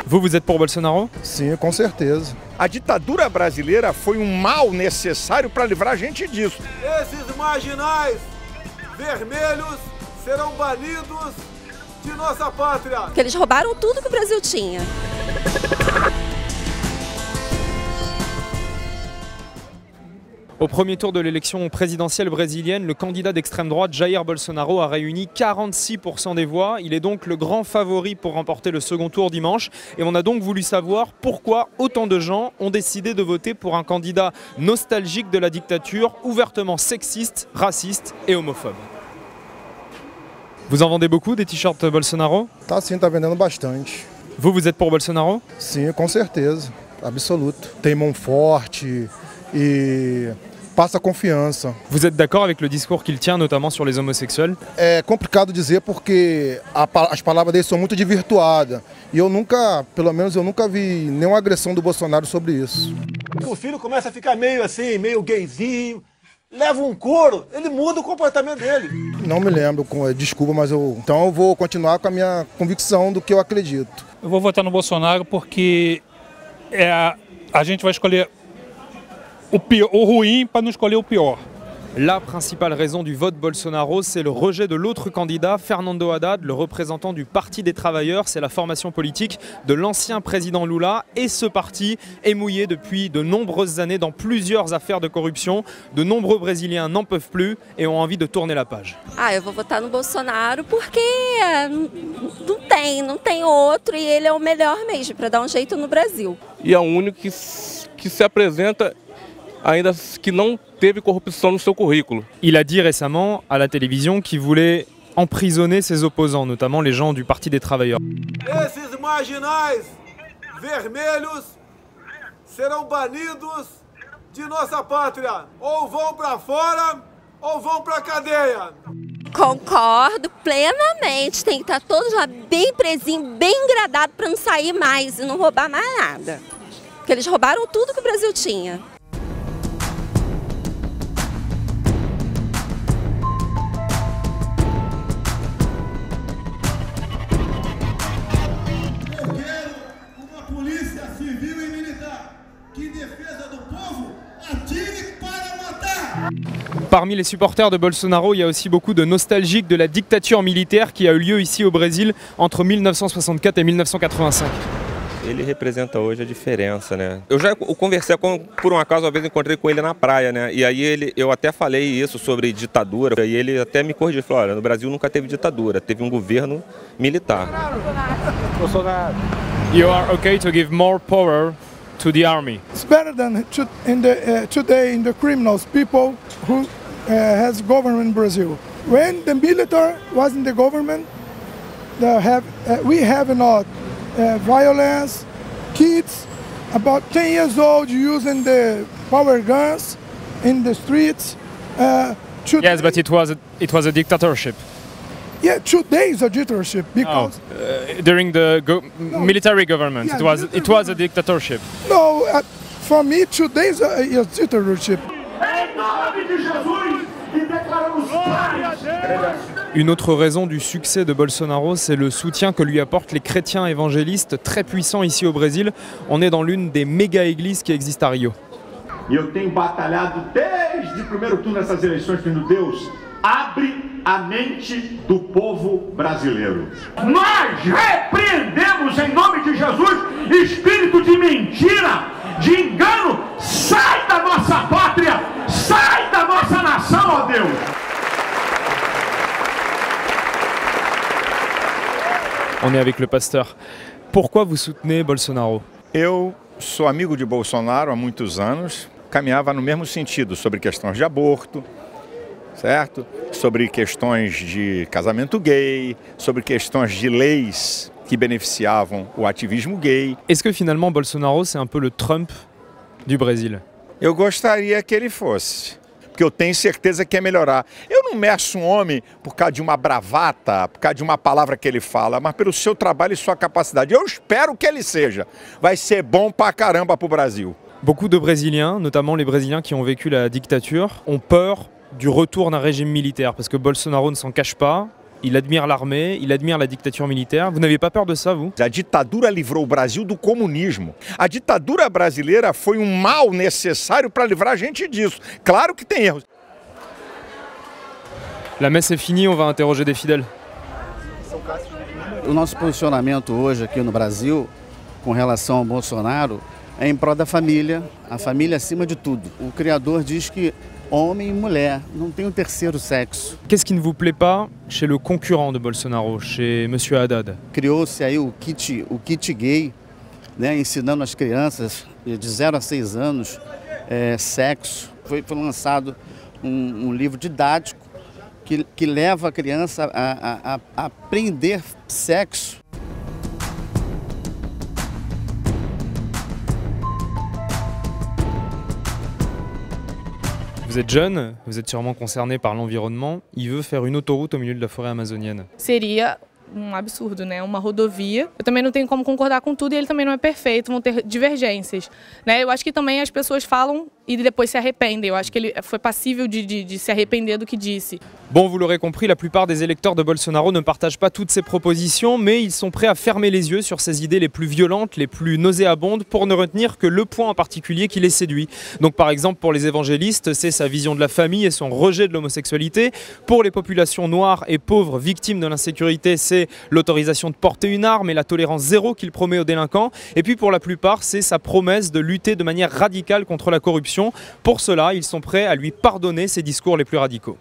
Vous êtes pour Bolsonaro? Sim, com certeza. A ditadura brasileira foi um mal necessário para livrar a gente disso. Esses marginais vermelhos serão banidos de nossa pátria. Porque eles roubaram tudo que o Brasil tinha. Au premier tour de l'élection présidentielle brésilienne, le candidat d'extrême droite Jair Bolsonaro a réuni 46% des voix. Il est donc le grand favori pour remporter le second tour dimanche. Et on a donc voulu savoir pourquoi autant de gens ont décidé de voter pour un candidat nostalgique de la dictature, ouvertement sexiste, raciste et homophobe. Vous en vendez beaucoup des t-shirts Bolsonaro? Tá sim, tá vendendo bastante. Vous êtes pour Bolsonaro? Sim, com certeza. Absoluto. Tem mão forte e passa confiança. Vous êtes d'accord avec le discours qu'il tient, notamment sur les homosexuels? É complicado dizer porque as palavras dele são muito desvirtuadas. E eu nunca, pelo menos eu nunca vi nenhuma agressão do Bolsonaro sobre isso. O filho começa a ficar meio assim, meio gayzinho, leva um couro, ele muda o comportamento dele. Não me lembro, desculpa, mas então eu vou continuar com a minha convicção do que eu acredito. Eu vou votar no Bolsonaro porque a gente vai escolher o ruim para não escolher o pior. La principale raison du vote Bolsonaro, c'est le rejet de l'autre candidat, Fernando Haddad, le représentant du Parti des Travailleurs. C'est la formation politique de l'ancien président Lula. Et ce parti est mouillé depuis de nombreuses années dans plusieurs affaires de corruption. De nombreux Brésiliens n'en peuvent plus et ont envie de tourner la page. Eu vou votar no Bolsonaro porque não tem outro e ele é o melhor mesmo para dar jeito no Brasil. E é o único que se apresenta ainda que não teve corrupção no seu currículo. Il a dit récemment à la télévision qu'il voulait emprisonner ses opposants, notamment les gens du Parti des Travailleurs. Esses marginais vermelhos serão banidos de nossa pátria. Ou vão para fora, ou vão para cadeia. Concordo plenamente, tem que estar todos lá bem presinho, bem engradado para não sair mais e não roubar mais nada. Porque eles roubaram tudo que o Brasil tinha. Polícia Civil e Militar, que em defesa do povo, atire para matar! Parmi les supporters de Bolsonaro, il y a aussi beaucoup de nostalgiques de la dictature militaire qui a eu lieu ici au Brésil entre 1964 et 1985. Ele representa hoje a diferença, né? Eu já conversei por um acaso, uma vez encontrei com ele na praia, né? E aí eu até falei isso sobre ditadura, e ele até me corrigiu, falou, olha, no Brasil nunca teve ditadura, teve um governo militar. Bolsonaro. You are okay to give more power to the army? It's better than today in the criminals, people who has government in Brazil. When the military was in the government, we have not violence, kids about 10 years old using the power guns in the streets. Yes, but it was a dictatorship. Yeah, today is a dictatorship because during the military government, yeah, it was a dictatorship. No, for me today is a dictatorship. Une autre raison du succès de Bolsonaro, c'est le soutien que lui apportent les chrétiens évangélistes très puissants ici au Brésil. On est dans l'une des méga-églises qui existent à Rio. Eu tenho batalhado desde o primeiro turno dessas eleições, pedindo Deus, abre a mente do povo brasileiro. Nós repreendemos em nome de Jesus espírito de mentira, de engano, sai da nossa pátria, sai da nossa nação, ó Deus. On est avec le pasteur. Pourquoi vous soutenez Bolsonaro? Eu sou amigo de Bolsonaro há muitos anos, caminhava no mesmo sentido, sobre questões de aborto, certo? Sobre questões de casamento gay, sobre questões de leis que beneficiavam o ativismo gay. Est-ce que finalement Bolsonaro c'est un peu le Trump du Brésil? Eu gostaria que ele fosse, porque eu tenho certeza que é melhorar. Eu não meço um homem por causa de uma bravata, por causa de uma palavra que ele fala, mas pelo seu trabalho e sua capacidade. Eu espero que ele seja. Vai ser bom pra caramba pro Brasil. Beaucoup de Brésiliens, notamment les Brésiliens qui ont vécu la dictature, ont peur du retour d'un régime militaire? Parce que Bolsonaro ne s'en cache pas. Il admire l'armée, il admire la dictature militaire. Vous n'avez pas peur de ça, vous? A ditadura livrou o Brasil do comunismo. A ditadura brasileira foi mal necessário para livrar a gente disso. Claro que tem erros. La messe est finie, on va interroger des fidèles. O nosso posicionamento hoje aqui no Brasil, com relação ao Bolsonaro, é em prol da família, a família acima de tudo. O criador diz que homem e mulher, não tem um terceiro sexo. Qu'est-ce qui ne vous plaît pas chez le concurrent de Bolsonaro, chez M. Haddad? Criou-se aí o kit gay, né, ensinando as crianças de 0 a 6 anos sexo. Foi lançado um livro didático que leva a criança a aprender sexo. Vous êtes jeune, vous êtes sûrement concerné par l'environnement. Il veut faire une autoroute au milieu de la forêt amazonienne. Seria absurdo, né? Uma rodovia. Eu também não tenho como concordar com tudo e ele também não é perfeito, vão ter divergências, né? Eu acho que também as pessoas falam e depois se arrependem. Eu acho que ele foi passível de se arrepender do que disse. Bon, vous l'aurez compris, la plupart des électeurs de Bolsonaro ne partagent pas toutes ces propositions, mais ils sont prêts à fermer les yeux sur ses idées les plus violentes, les plus nauséabondes, pour ne retenir que le point en particulier qui les séduit. Donc par exemple, pour les évangélistes, c'est sa vision de la famille et son rejet de l'homosexualité. Pour les populations noires et pauvres victimes de l'insécurité, c'est l'autorisation de porter une arme et la tolérance zéro qu'il promet aux délinquants. Et puis pour la plupart, c'est sa promesse de lutter de manière radicale contre la corruption. Pour cela, ils sont prêts à lui pardonner ses discours les plus radicaux.